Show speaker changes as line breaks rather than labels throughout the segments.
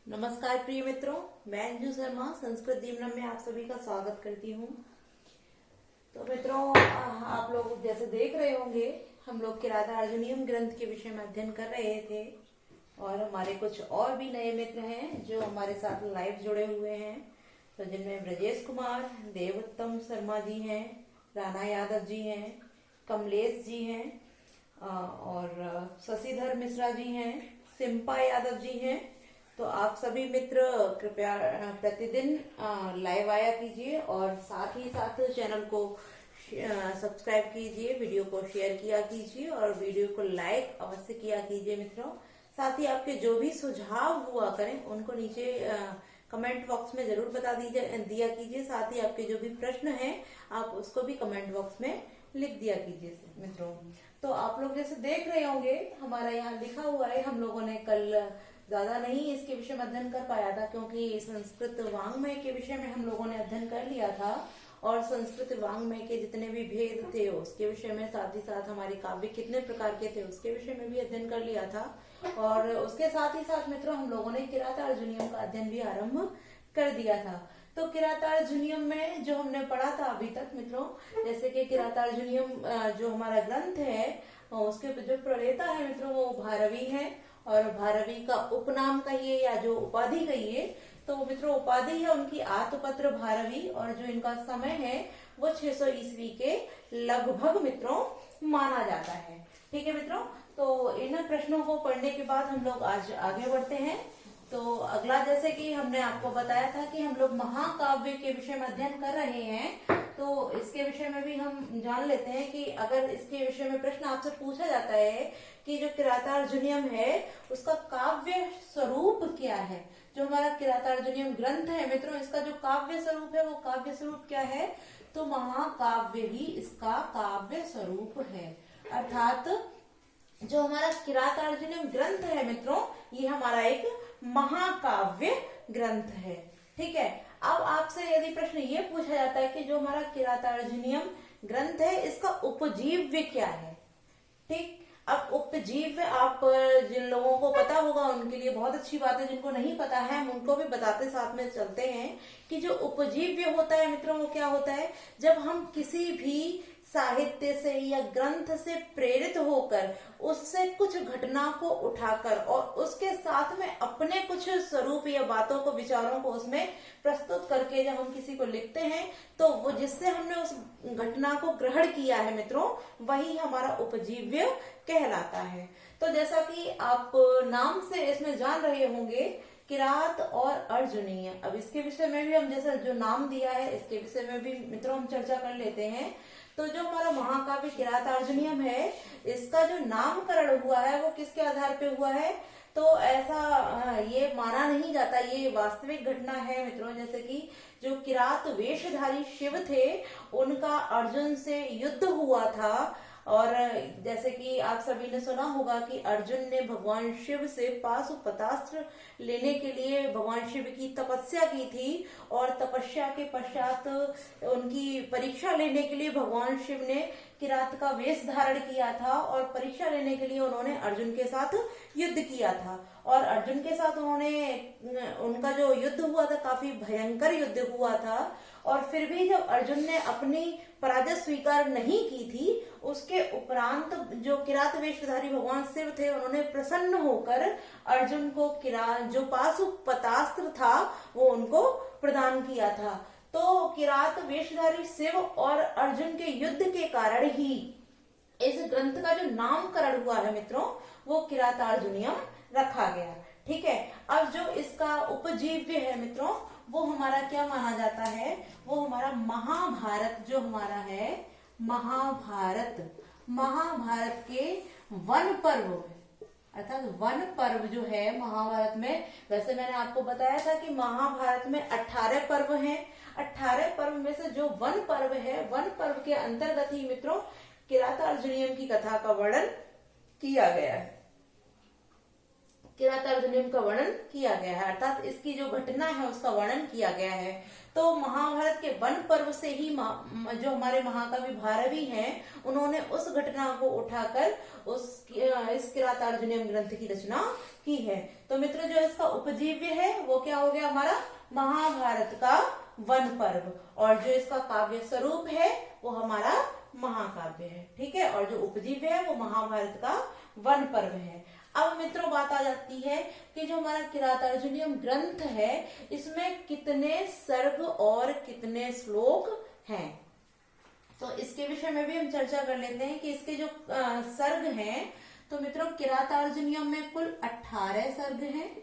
नमस्कार प्रिय मित्रों, मैं अंजू शर्मा संस्कृत दीपनम में आप सभी का स्वागत करती हूँ। तो मित्रों, आप लोग जैसे देख रहे होंगे, हम लोग किराता अर्जुनीयम ग्रंथ के विषय में अध्ययन कर रहे थे और हमारे कुछ और भी नए मित्र हैं जो हमारे साथ लाइव जुड़े हुए हैं। तो जिनमें ब्रजेश कुमार, देवोत्तम शर्मा जी हैं, राणा यादव जी हैं, कमलेश जी हैं और शशिधर मिश्रा जी हैं, सिम्पा यादव जी हैं। तो आप सभी मित्र कृपया प्रतिदिन लाइव आया कीजिए और साथ ही साथ चैनल को सब्सक्राइब कीजिए, वीडियो को शेयर किया कीजिए और वीडियो को लाइक अवश्य किया कीजिए मित्रों। साथ ही आपके जो भी सुझाव हुआ करें उनको नीचे कमेंट बॉक्स में जरूर दिया कीजिए। साथ ही आपके जो भी प्रश्न हैं आप उसको भी कमेंट बॉक्स में लिख दिया कीजिए मित्रों। तो आप लोग जैसे देख रहे होंगे, हमारा यहाँ लिखा हुआ है, हम लोगों ने कल ज्यादा नहीं इसके विषय में अध्ययन कर पाया था क्योंकि संस्कृत वांग्मय के विषय में हम लोगों ने अध्ययन कर लिया था और संस्कृत वांग्मय के जितने भी भेद थे उसके विषय में, साथ ही साथ हमारे काव्य कितने प्रकार के थे उसके विषय में भी अध्ययन कर लिया था। और उसके साथ ही साथ मित्रों हम लोगों ने किराता अर्जुनीयम का अध्ययन भी आरंभ कर दिया था। तो किराता अर्जुनीयम में जो हमने पढ़ा था अभी तक मित्रों, जैसे कि किराता अर्जुनीयम जो हमारा ग्रंथ है उसके जो प्रणेता है मित्रों वो भारवी है। और भारवी का उपनाम कहिए या जो उपाधि कहिए, तो मित्रों उपाधि है उनकी आत्मपत्र भारवी और जो इनका समय है वो 600 ईस्वी के लगभग मित्रों माना जाता है। ठीक है मित्रों, तो इन प्रश्नों को पढ़ने के बाद हम लोग आज आगे बढ़ते हैं। तो अगला, जैसे कि हमने आपको बताया था कि हम लोग महाकाव्य के विषय में अध्ययन कर रहे हैं, तो इसके विषय में भी हम जान लेते हैं कि अगर इसके विषय में प्रश्न आपसे पूछा जाता है कि जो किराता अर्जुनीयम है उसका काव्य स्वरूप क्या है, जो हमारा किराता अर्जुनीयम ग्रंथ है मित्रों इसका जो काव्य स्वरूप है वो काव्य स्वरूप क्या है, तो महाकाव्य ही इसका काव्य स्वरूप है। अर्थात जो हमारा किराता अर्जुनीयम ग्रंथ है मित्रों ये हमारा एक महाकाव्य ग्रंथ है। ठीक है, अब आपसे यदि प्रश्न ये पूछा जाता है कि जो हमारा किराता अर्जुनीयम ग्रंथ है इसका उपजीव्य क्या है। ठीक, अब उपजीव्य आप जिन लोगों को पता होगा उनके लिए बहुत अच्छी बात है, जिनको नहीं पता है हम उनको भी बताते साथ में चलते हैं कि जो उपजीव्य होता है मित्रों वो क्या होता है, जब हम किसी भी साहित्य से या ग्रंथ से प्रेरित होकर उससे कुछ घटना को उठाकर और उसके साथ में अपने कुछ स्वरूप या बातों को, विचारों को उसमें प्रस्तुत करके जब हम किसी को लिखते हैं तो वो जिससे हमने उस घटना को ग्रहण किया है मित्रों वही हमारा उपजीव्य कहलाता है। तो जैसा कि आप नाम से इसमें जान रहे होंगे किरात और अर्जुनीय, अब इसके विषय में भी हम जैसा जो नाम दिया है इसके विषय में भी मित्रों हम चर्चा कर लेते हैं। तो जो हमारा महाकाव्य किराता अर्जुनीयम है इसका जो नामकरण हुआ है वो किसके आधार पे हुआ है, तो ऐसा ये माना नहीं जाता, ये वास्तविक घटना है मित्रों। जैसे कि जो किरात वेशधारी शिव थे उनका अर्जुन से युद्ध हुआ था और जैसे कि आप सभी ने सुना होगा कि अर्जुन ने भगवान शिव से पाशुपतास्त्र लेने के लिए भगवान शिव की तपस्या की थी और तपस्या के पश्चात उनकी परीक्षा लेने के लिए भगवान शिव ने किरात का वेश धारण किया था और परीक्षा लेने के लिए उन्होंने अर्जुन के साथ युद्ध किया था। और अर्जुन के साथ उनका जो युद्ध हुआ था काफी भयंकर युद्ध हुआ था और फिर भी जब अर्जुन ने अपनी पराजय स्वीकार नहीं की थी उसके उपरांत जो किरात वेशधारी भगवान शिव थे उन्होंने प्रसन्न होकर अर्जुन को जो पाशुपतास्त्र था वो उनको प्रदान किया था। तो किरात वेशधारी शिव और अर्जुन के युद्ध के कारण ही इस ग्रंथ का जो नामकरण हुआ है मित्रों वो किराता अर्जुनीयम रखा गया। ठीक है, अब जो इसका उपजीव्य है मित्रों वो हमारा क्या माना जाता है, वो हमारा महाभारत जो हमारा है महाभारत के वन पर्व, अर्थात वन पर्व जो है महाभारत में, वैसे मैंने आपको बताया था कि महाभारत में 18 पर्व हैं। 18 पर्व में से जो वन पर्व है, वन पर्व के अंतर्गत ही मित्रों किराता अर्जुनीयम की कथा का वर्णन किया गया है। किरातार्जुनीयम का वर्णन किया गया है, अर्थात इसकी जो घटना है उसका वर्णन किया गया है। तो महाभारत के वन पर्व से ही जो हमारे महाकवि भारवी हैं, उन्होंने उस घटना को उठाकर इस किरातार्जुनीयम ग्रंथ की रचना की है। तो मित्र, जो इसका उपजीव्य है वो क्या हो गया हमारा महाभारत का वन पर्व, और जो इसका काव्य स्वरूप है वो हमारा महाकाव्य है। ठीक है, और जो उपजीव्य है वो महाभारत का वन पर्व है। अब मित्रों बात आ जाती है कि जो हमारा किरातार्जुनीयम ग्रंथ है इसमें कितने सर्ग और कितने श्लोक हैं। तो इसके विषय में भी हम चर्चा कर लेते हैं कि इसके जो सर्ग हैं, तो मित्रों किरातार्जुनीयम में कुल 18 सर्ग हैं,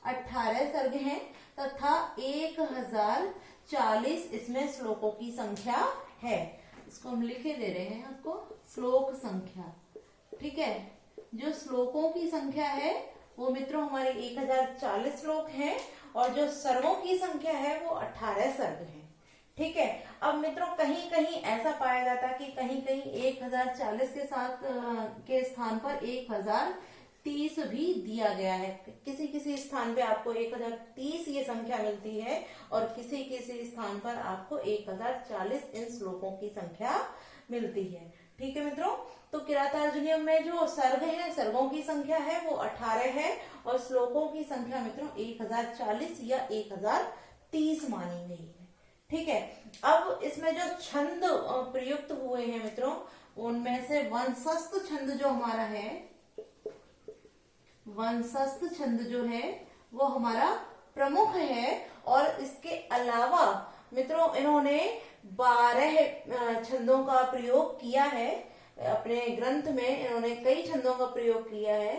18 सर्ग हैं तथा 1040 इसमें श्लोकों की संख्या है। इसको हम लिखे दे रहे हैं आपको, श्लोक संख्या। ठीक है, जो श्लोकों की संख्या है वो मित्रों हमारे 1040 श्लोक हैं, और जो सर्गों की संख्या है वो 18 सर्ग हैं। ठीक है, अब मित्रों कहीं कहीं ऐसा पाया जाता है कि कहीं कहीं 1040 के साथ के स्थान पर 1030 भी दिया गया है। किसी किसी स्थान पे आपको 1030 ये संख्या मिलती है, और किसी किसी स्थान पर आपको 1040 इन श्लोकों की संख्या मिलती है। ठीक है मित्रों, तो किरातार्जुनीयम में जो सर्ग है, सर्गों की संख्या है वो 18 है, और श्लोकों की संख्या मित्रों 1040 या 1030 मानी गई है। ठीक है, अब इसमें जो छंद प्रयुक्त हुए हैं मित्रों, उनमें से वंशस्थ छंद जो हमारा है, वंशस्थ छंद जो है वो हमारा प्रमुख है, और इसके अलावा मित्रों इन्होंने 12 छंदों का प्रयोग किया है अपने ग्रंथ में। इन्होंने कई छंदों का प्रयोग किया है,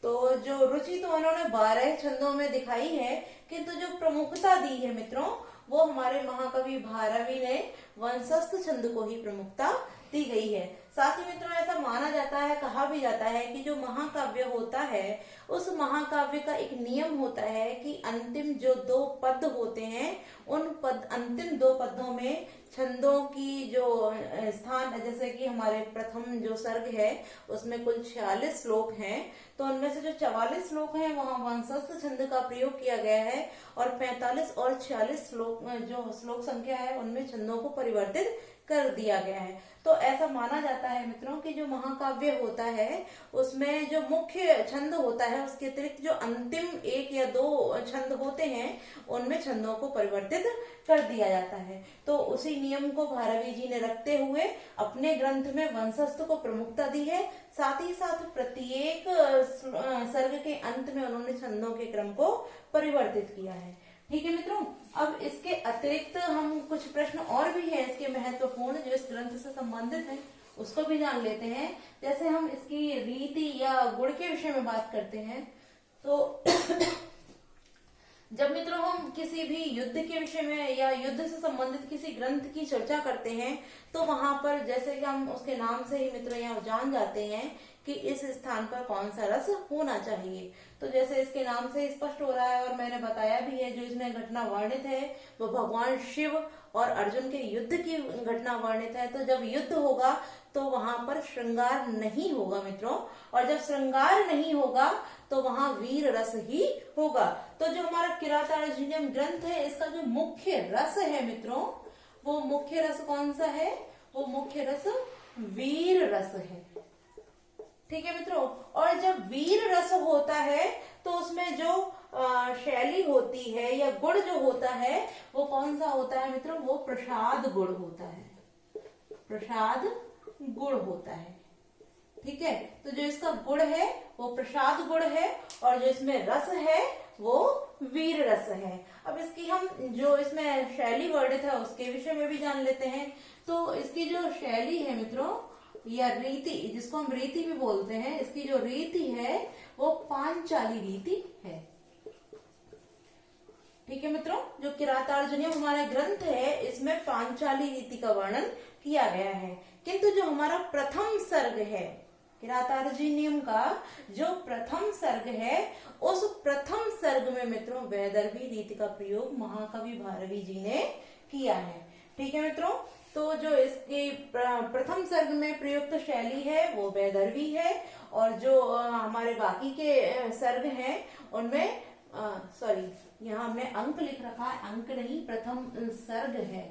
तो जो रुचि तो इन्होंने 12 छंदों में दिखाई है, किंतु जो प्रमुखता दी है मित्रों वो हमारे महाकवि भारवी ने वंशस्थ छंद को ही प्रमुखता दी गई है। साथ ही मित्रों ऐसा माना जाता है, कहा भी जाता है कि जो महाकाव्य होता है उस महाकाव्य का एक नियम होता है कि अंतिम जो 2 पद होते हैं उन अंतिम 2 पदों में छंदों की जो स्थान, जैसे कि हमारे प्रथम जो सर्ग है उसमें कुल 46 श्लोक हैं, तो उनमें से जो 44 श्लोक हैं वहां वंशस्थ छंद का प्रयोग किया गया है, और 45 और 46 श्लोक जो श्लोक संख्या है उनमें छंदों को परिवर्तित कर दिया गया है। तो ऐसा माना जाता है मित्रों कि जो महाकाव्य होता है उसमें जो मुख्य छंद होता है उसके अतिरिक्त जो अंतिम 1 या 2 छंद होते हैं उनमें छंदों को परिवर्तित कर दिया जाता है। तो उसी नियम को भारवी जी ने रखते हुए अपने ग्रंथ में वंशस्थ को प्रमुखता दी है। साथ ही साथ प्रत्येक सर्ग के अंत में उन्होंने छंदों के क्रम को परिवर्तित किया है। ठीक है मित्रों, अब इसके अतिरिक्त हम कुछ प्रश्न और भी हैं इसके महत्वपूर्ण जो इस ग्रंथ से संबंधित हैं उसको भी जान लेते हैं। जैसे हम इसकी रीति या गुण के विषय में बात करते हैं, तो जब मित्रों हम किसी भी युद्ध के विषय में या युद्ध से संबंधित किसी ग्रंथ की चर्चा करते हैं तो वहां पर जैसे कि हम उसके नाम से ही मित्रों यहाँ जान जाते हैं कि इस स्थान पर कौन सा रस होना चाहिए। तो जैसे इसके नाम से स्पष्ट हो रहा है और मैंने बताया भी है, जो इसमें घटना वर्णित है वो भगवान शिव और अर्जुन के युद्ध की घटना वर्णित है। तो जब युद्ध होगा तो वहां पर श्रृंगार नहीं होगा मित्रों, और जब श्रृंगार नहीं होगा तो वहां वीर रस ही होगा। तो जो हमारा किरातार्जुनीयम ग्रंथ है इसका जो मुख्य रस है मित्रों, वो मुख्य रस कौन सा है? वो मुख्य रस वीर रस है। ठीक है मित्रों, और जब वीर रस होता है तो उसमें जो शैली होती है या गुण जो होता है वो कौन सा होता है मित्रों? वो प्रसाद गुण होता है, प्रसाद गुण होता है। ठीक है, तो जो इसका गुण है वो प्रसाद गुण है, और जो इसमें रस है वो वीर रस है। अब इसकी हम जो इसमें शैली वर्णित है उसके विषय में भी जान लेते हैं। तो इसकी जो शैली है मित्रों या रीति, जिसको हम रीति भी बोलते हैं, इसकी जो रीति है वो पांचाली रीति है। ठीक है मित्रों, जो किरातार्जुनीयम हमारा ग्रंथ है इसमें पांचाली रीति का वर्णन किया गया है। किंतु जो हमारा प्रथम सर्ग है किरातार्जुनीयम का, जो प्रथम सर्ग है उस प्रथम सर्ग में मित्रों वैदर्भी रीति का प्रयोग महाकवि भारवी जी ने किया है। ठीक है मित्रों, तो जो इसके प्रथम सर्ग में प्रयुक्त शैली है वो वैदर्भी है, और जो हमारे बाकी के सर्ग हैं उनमें सॉरी, यहाँ हमने अंक लिख रखा है, अंक नहीं, प्रथम सर्ग है।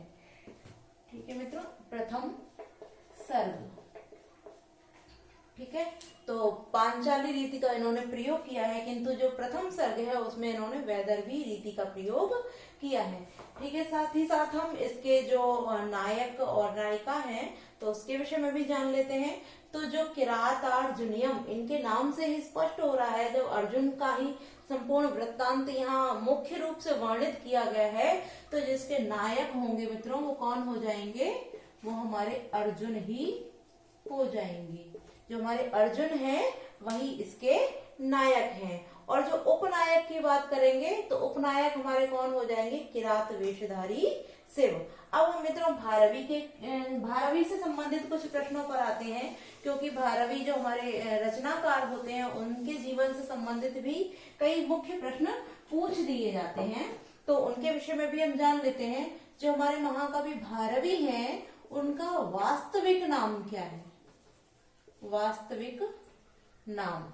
ठीक है मित्रों, प्रथम सर्ग। ठीक है, तो पांचाली रीति का इन्होंने प्रयोग किया है, किंतु जो प्रथम सर्ग है उसमें इन्होंने वैदर्भी रीति का प्रयोग किया है। ठीक है, साथ ही साथ हम इसके जो नायक और नायिका हैं तो उसके विषय में भी जान लेते हैं। तो जो किरातार्जुनीयम, इनके नाम से ही स्पष्ट हो रहा है, जब अर्जुन का ही संपूर्ण वृत्तांत यहाँ मुख्य रूप से वर्णित किया गया है, तो जिसके नायक होंगे मित्रों वो कौन हो जाएंगे, वो हमारे अर्जुन ही हो जाएंगे। जो हमारे अर्जुन हैं वही इसके नायक हैं। और जो उपनायक की बात करेंगे तो उपनायक हमारे कौन हो जाएंगे, किरात वेशधारी सेवक। अब हम मित्रों भारवी से संबंधित कुछ प्रश्नों पर आते हैं, क्योंकि भारवी जो हमारे रचनाकार होते हैं उनके जीवन से संबंधित भी कई मुख्य प्रश्न पूछ दिए जाते हैं, तो उनके विषय में भी हम जान लेते हैं। जो हमारे महाकवि भारवी हैं उनका वास्तविक नाम क्या है, वास्तविक नाम।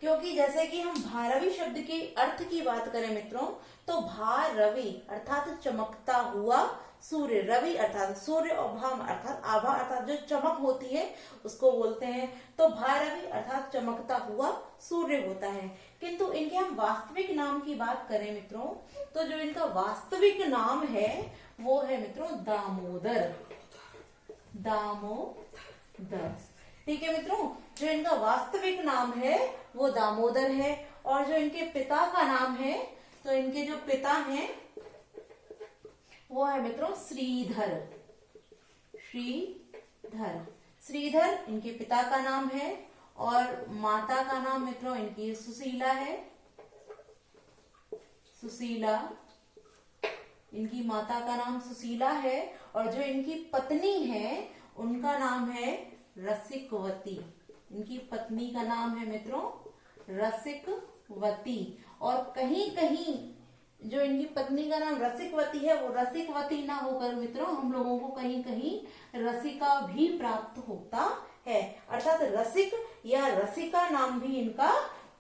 क्योंकि जैसे कि हम भारवी शब्द के अर्थ की बात करें मित्रों, तो भारवी अर्थात चमकता हुआ सूर्य, रवि अर्थात सूर्य और भाम अर्थात आभा अर्थात जो चमक होती है उसको बोलते हैं। तो भारवी अर्थात चमकता हुआ सूर्य होता है। किंतु इनके हम वास्तविक नाम की बात करें मित्रों, तो जो इनका वास्तविक नाम है वो है मित्रों दामोदर, दामोदर। ठीक है मित्रों, जो इनका वास्तविक नाम है वो दामोदर है। और जो इनके पिता का नाम है, तो इनके जो पिता हैं वो है मित्रों श्रीधर, श्रीधर, श्रीधर इनके पिता का नाम है। और माता का नाम मित्रों इनकी सुशीला है, सुशीला, इनकी माता का नाम सुशीला है। और जो इनकी पत्नी है उनका नाम है रसिकवती, इनकी पत्नी का नाम है मित्रों रसिकवती। और कहीं कहीं जो इनकी पत्नी का नाम रसिकवती है वो रसिकवती ना होकर मित्रों हम लोगों को कहीं कहीं रसिका भी प्राप्त होता है, अर्थात रसिक या रसिका नाम भी इनका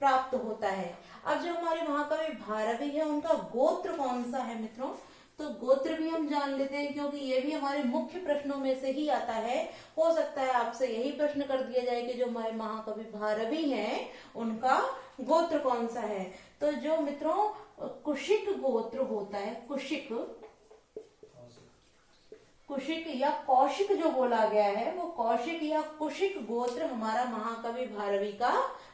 प्राप्त होता है। अब जो हमारे महाकवि भारवी है उनका गोत्र कौन सा है मित्रों, तो गोत्र भी हम जान लेते हैं, क्योंकि ये भी हमारे मुख्य प्रश्नों में से ही आता है। हो सकता है आपसे यही प्रश्न कर दिया जाए कि जो हमारे महाकवि भारवी हैं उनका गोत्र कौन सा है। तो जो मित्रों कुशिक गोत्र होता है, कुशिक, कुशिक या कौशिक जो बोला गया है वो कौशिक या कुशिक गोत्र हमारा महाकवि भारवी का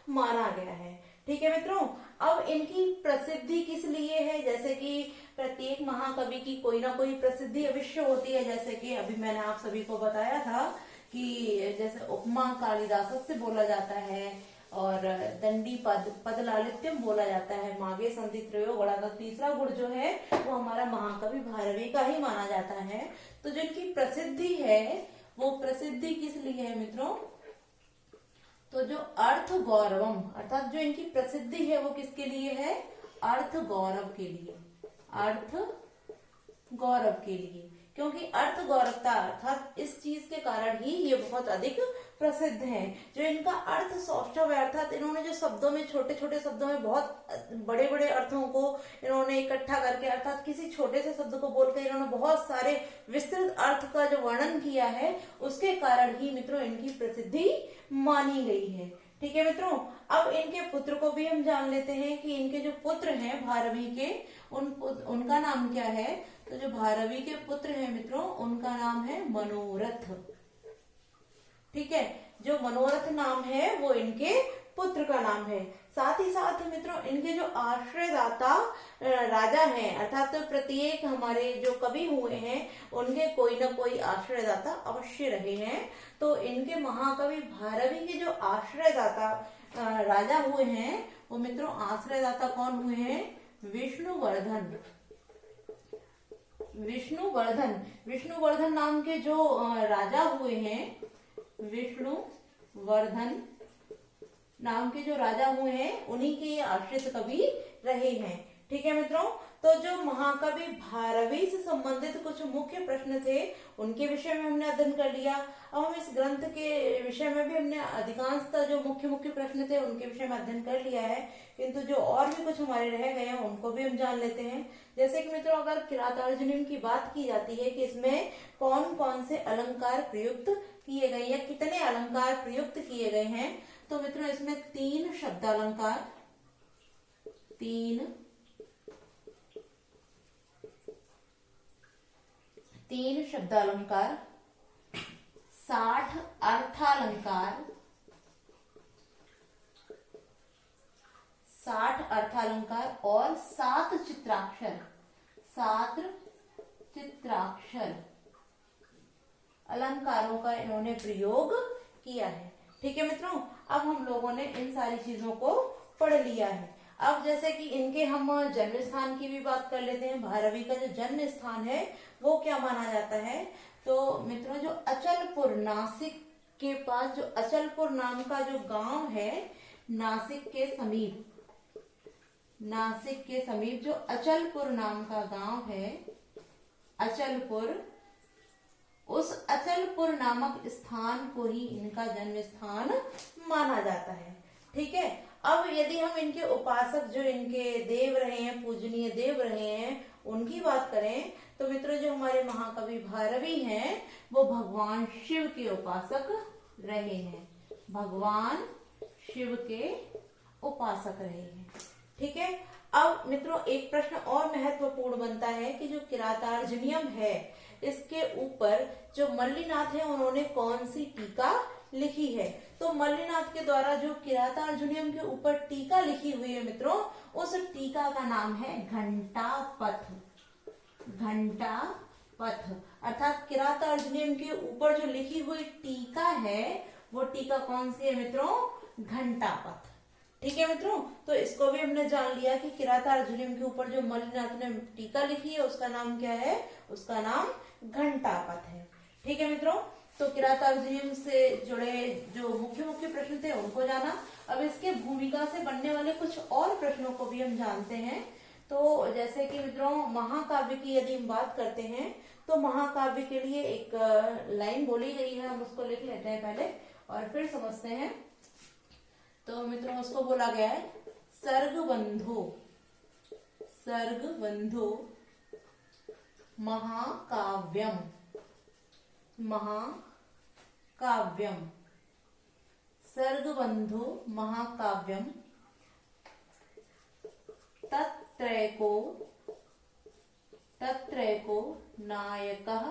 माना गया है। ठीक है मित्रों, अब इनकी प्रसिद्धि किस लिए है, जैसे कि प्रत्येक महाकवि की कोई ना कोई प्रसिद्धि अवश्य होती है। जैसे कि अभी मैंने आप सभी को बताया था कि जैसे उपमा कालिदास से बोला जाता है, और दंडी पद लालित्यम बोला जाता है, मागे संधि त्रयो बड़ा, तो तीसरा गुण जो है वो हमारा महाकवि भारवी का ही माना जाता है। तो जो इनकी प्रसिद्धि है वो प्रसिद्धि किस लिए है मित्रों, तो जो अर्थ गौरवम अर्थात जो इनकी प्रसिद्धि है वो किसके लिए है, अर्थ गौरव के लिए, अर्थ गौरव के लिए। क्योंकि अर्थ गौरवता अर्थात इस चीज के कारण ही ये बहुत अधिक प्रसिद्ध है। जो इनका अर्थ सौष्ठव है अर्थात इन्होंने जो शब्दों में, छोटे छोटे शब्दों में बहुत बड़े बड़े अर्थों को इन्होंने इकट्ठा करके, अर्थात किसी छोटे से शब्द को बोलकर इन्होंने बहुत सारे विस्तृत अर्थ का जो वर्णन किया है, उसके कारण ही मित्रों इनकी प्रसिद्धि मानी गई है। ठीक है मित्रों, अब इनके पुत्र को भी हम जान लेते हैं कि इनके जो पुत्र हैं भारवी के, उनका नाम क्या है। तो जो भारवी के पुत्र हैं मित्रों उनका नाम है मनोरथ। ठीक है, जो मनोरथ नाम है वो इनके पुत्र का नाम है। साथ ही साथ मित्रों इनके जो आश्रयदाता राजा हैं, अर्थात प्रत्येक हमारे जो कवि हुए हैं उनके कोई ना कोई आश्रयदाता अवश्य रहे हैं। तो इनके महाकवि भारवी के जो आश्रयदाता राजा हुए हैं वो मित्रों आश्रयदाता कौन हुए हैं, विष्णुवर्धन, विष्णुवर्धन, विष्णुवर्धन नाम के जो राजा हुए हैं, विष्णुवर्धन नाम के जो राजा हुए हैं उन्हीं के आश्रित कवि रहे हैं। ठीक है मित्रों, तो जो महाकवि भारवी से संबंधित कुछ मुख्य प्रश्न थे उनके विषय में हमने अध्ययन कर लिया। अब हम इस ग्रंथ के विषय में भी हमने अधिकांशतः जो मुख्य मुख्य प्रश्न थे उनके विषय में अध्ययन कर लिया है, किंतु जो और भी कुछ हमारे रह गए हैं उनको भी हम जान लेते हैं। जैसे कि मित्रों, अगर किरातार्जुनीय की बात की जाती है कि इसमें कौन कौन से अलंकार प्रयुक्त किए गए या कितने अलंकार प्रयुक्त किए गए हैं, तो मित्रों इसमें 3 शब्दालंकार, 3 शब्दालंकार, 60 अर्थालंकार, 60 अर्थालंकार और 7 चित्राक्षर, 7 चित्राक्षर अलंकारों का इन्होंने प्रयोग किया है। ठीक है मित्रों, अब हम लोगों ने इन सारी चीजों को पढ़ लिया है। अब जैसे कि इनके हम जन्म स्थान की भी बात कर लेते हैं। भारवी का जो जन्म स्थान है वो क्या माना जाता है, तो मित्रों जो अचलपुर, नासिक के पास जो अचलपुर नाम का जो गांव है, नासिक के समीप जो अचलपुर नाम का गांव है, अचलपुर, उस अचलपुर नामक स्थान को ही इनका जन्म स्थान माना जाता है। ठीक है, अब यदि हम इनके उपासक, जो इनके देव रहे हैं, पूजनीय देव रहे हैं, उनकी बात करें तो मित्रों जो हमारे महाकवि भारवी हैं वो भगवान शिव के उपासक रहे हैं, भगवान शिव के उपासक रहे हैं। ठीक है, अब मित्रों एक प्रश्न और महत्वपूर्ण बनता है कि जो किरातार्जुनीयम है इसके ऊपर जो मल्लिनाथ है उन्होंने कौन सी टीका लिखी है। तो मल्लिनाथ के द्वारा जो किरातार्जुनीयम के ऊपर टीका लिखी हुई है मित्रों, उस टीका का नाम है घंटापथ। घंटापथ अर्थात किरातार्जुनीयम के ऊपर जो लिखी हुई टीका है वो टीका कौन सी है मित्रों, घंटापथ। ठीक है मित्रों, तो इसको भी हमने जान लिया कि किरातार्जुनीयम के ऊपर जो मल्लिनाथ ने टीका लिखी है उसका नाम क्या है, उसका नाम घंटापथ है। ठीक है मित्रों, तो किरातार्जुनीयम से जुड़े जो मुख्य मुख्य प्रश्न थे उनको जाना। अब इसके भूमिका से बनने वाले कुछ और प्रश्नों को भी हम जानते हैं। तो जैसे कि मित्रों महाकाव्य की यदि हम बात करते हैं तो महाकाव्य के लिए एक लाइन बोली गई है, हम उसको लिख लेते हैं पहले और फिर समझते हैं। तो मित्रों उसको बोला गया है सर्गबंधो, सर्गबंधो महाकाव्यम, महाकाव्यम, सर्गबंधो महाकाव्यम, तत्रैको नायकः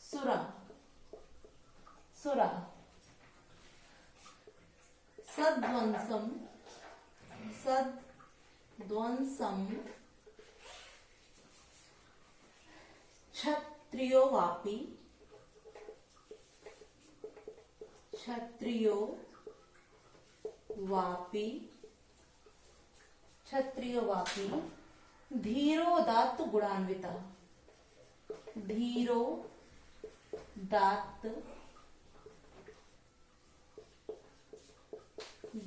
सुरः, सद्वंसम क्षत्रियो वापी धीरोदात्त गुणान्विता, धीरोदात्त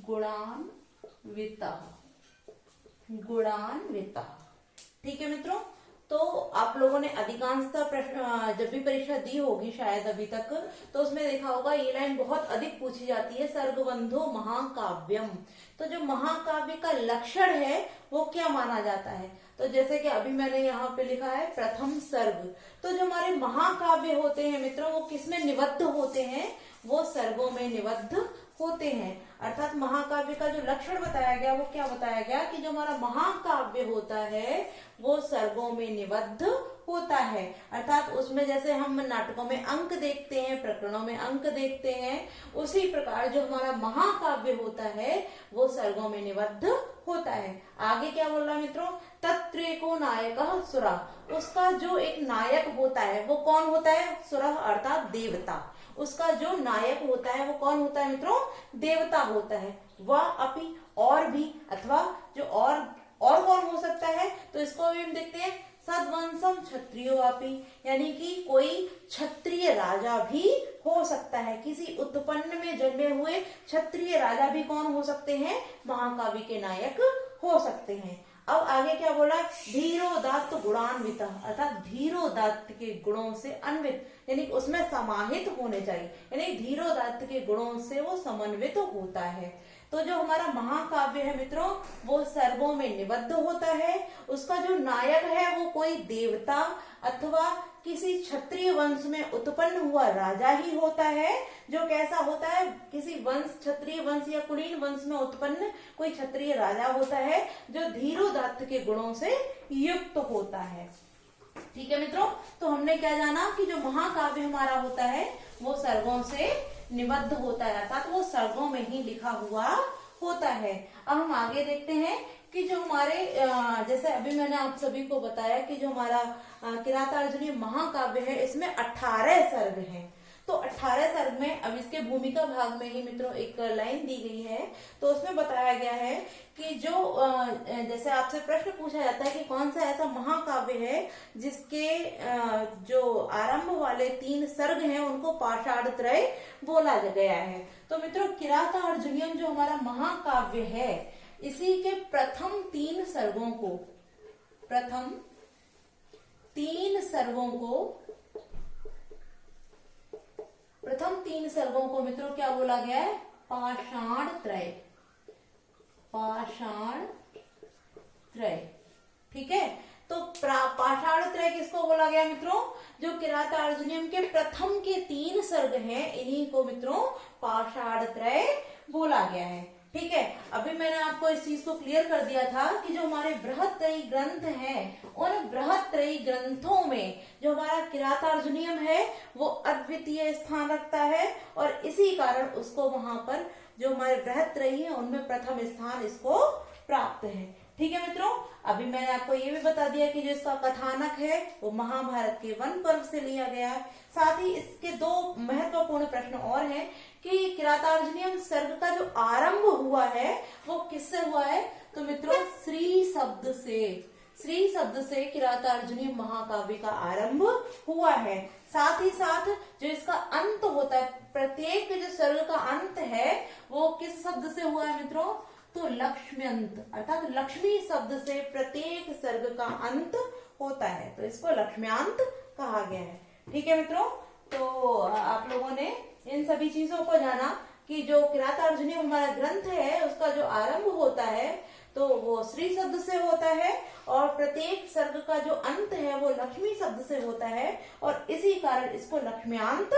गुणान्विता। ठीक है मित्रों, तो आप लोगों ने अधिकांशतः प्रश्न जब भी परीक्षा दी होगी शायद अभी तक, तो उसमें देखा होगा ये लाइन बहुत अधिक पूछी जाती है, सर्गबंधो महाकाव्यम। तो जो महाकाव्य का लक्षण है वो क्या माना जाता है, तो जैसे कि अभी मैंने यहाँ पे लिखा है प्रथम सर्ग। तो जो हमारे महाकाव्य होते हैं मित्रों वो किसमें निबद्ध होते हैं, वो सर्गों में निबद्ध होते हैं। अर्थात महाकाव्य का जो लक्षण बताया गया वो क्या बताया गया कि जो हमारा महाकाव्य होता है वो सर्गों में निबद्ध होता है। अर्थात उसमें जैसे हम नाटकों में अंक देखते हैं, प्रकरणों में अंक देखते हैं, उसी प्रकार जो हमारा महाकाव्य होता है वो सर्गों में निबद्ध होता है। आगे क्या बोल रहा है मित्रों, तत्रैको नायकः सुरः, उसका जो एक नायक होता है वो कौन होता है, सुरः अर्थात देवता। उसका जो नायक होता है वो कौन होता है मित्रों, देवता होता है। वह अपि और भी, अथवा जो और कौन हो सकता है, तो इसको भी हम देखते हैं सद्वंशम क्षत्रियो अपि, यानी कि कोई क्षत्रिय राजा भी हो सकता है। किसी उत्पन्न में जन्मे हुए क्षत्रिय राजा भी कौन हो सकते हैं, महाकाव्य के नायक हो सकते हैं। अब आगे क्या बोला, धीरोदात्त गुणान्वित, अर्थात धीरोदात्त के गुणों से अन्वित, यानी उसमें समाहित होने चाहिए, यानी धीरोदात्त के गुणों से वो समन्वित होता है। तो जो हमारा महाकाव्य है मित्रों, वो सर्गों में निबद्ध होता है। उसका जो नायक है वो कोई देवता अथवा किसी क्षत्रिय वंश में उत्पन्न हुआ राजा ही होता है। जो कैसा होता है, किसी वंश, क्षत्रिय वंश या कुलीन वंश में उत्पन्न कोई क्षत्रिय राजा होता है जो धीरोदात्त के गुणों से युक्त होता है। ठीक है मित्रों, तो हमने क्या जाना कि जो महाकाव्य हमारा होता है वो सर्गों से निबद्ध होता है, अर्थात वो सर्गों में ही लिखा हुआ होता है। अब हम आगे देखते हैं कि जो हमारे जैसे अभी मैंने आप सभी को बताया कि जो हमारा किरातार्जुनीय महाकाव्य है इसमें 18 सर्ग हैं। तो 18 सर्ग में, अब इसके भूमिका भाग में ही मित्रों एक लाइन दी गई है, तो उसमें बताया गया है कि जो जैसे आपसे प्रश्न पूछा जाता है कि कौन सा ऐसा महाकाव्य है जिसके जो आरंभ वाले 3 सर्ग हैं उनको पाषाण त्रय बोला गया है। तो मित्रों किरातार्जुनीयम जो हमारा महाकाव्य है इसी के प्रथम 3 सर्गों को, प्रथम 3 सर्गों को मित्रों क्या बोला गया है, पाषाण त्रय, पाषाण त्रय। ठीक है, तो पाषाण त्रय किसको बोला गया मित्रों, जो किरातार्जुनीयम के प्रथम के 3 सर्ग हैं इन्हीं को मित्रों पाषाण त्रय बोला गया है। ठीक है, अभी मैंने आपको इस चीज को क्लियर कर दिया था कि जो हमारे बृहत्त्रयी ग्रंथ हैं उन बृहत्त्रयी ग्रंथों में जो हमारा किरातार्जुनीयम है वो अद्वितीय स्थान रखता है और इसी कारण उसको वहां पर जो हमारे बृहत्त्रयी हैं उनमें प्रथम स्थान इसको प्राप्त है। ठीक है मित्रों, अभी मैंने आपको ये भी बता दिया कि जो इसका कथानक है वो महाभारत के वन पर्व से लिया गया है। साथ ही इसके 2 महत्वपूर्ण प्रश्न और हैं कि किरातार्जुनीयम सर्ग का जो आरंभ हुआ है वो किससे हुआ है, तो मित्रों श्री शब्द से किरातार्जुनीयम महाकाव्य का आरंभ हुआ है। साथ ही साथ जो इसका अंत होता है, प्रत्येक जो सर्ग का अंत है वो किस शब्द से हुआ है मित्रों, तो लक्ष्म्यंत, अर्थात लक्ष्मी शब्द से प्रत्येक सर्ग का अंत होता है, तो इसको लक्ष्म्यांत कहा गया है। ठीक है मित्रों, तो आप लोगों ने इन सभी चीजों को जाना कि जो किरातार्जुनीयम हमारा ग्रंथ है उसका जो आरंभ होता है तो वो श्री शब्द से होता है और प्रत्येक सर्ग का जो अंत है वो लक्ष्मी शब्द से होता है और इसी कारण इसको लक्ष्म्यांत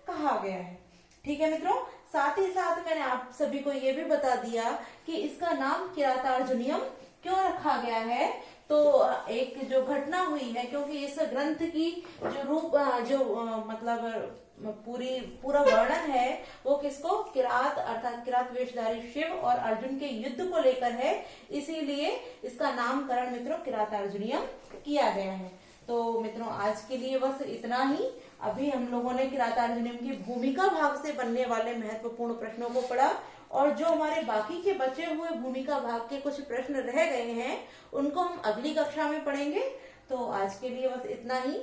कहा गया है। ठीक है मित्रों, साथ ही साथ मैंने आप सभी को ये भी बता दिया कि इसका नाम किरातार्जुनीयम क्यों रखा गया है। तो एक जो घटना हुई है, क्योंकि इस ग्रंथ की जो रूप मतलब पूरा वर्णन है वो किसको, किरात अर्थात किरात वेशधारी शिव और अर्जुन के युद्ध को लेकर है, इसीलिए इसका नामकरण मित्रों किरातार्जुनीयम किया गया है। तो मित्रों आज के लिए बस इतना ही। अभी हम लोगों ने किरातार्जुनीयम की भूमिका भाग से बनने वाले महत्वपूर्ण प्रश्नों को पढ़ा और जो हमारे बाकी के बचे हुए भूमिका भाग के कुछ प्रश्न रह गए हैं उनको हम अगली कक्षा में पढ़ेंगे। तो आज के लिए बस इतना ही।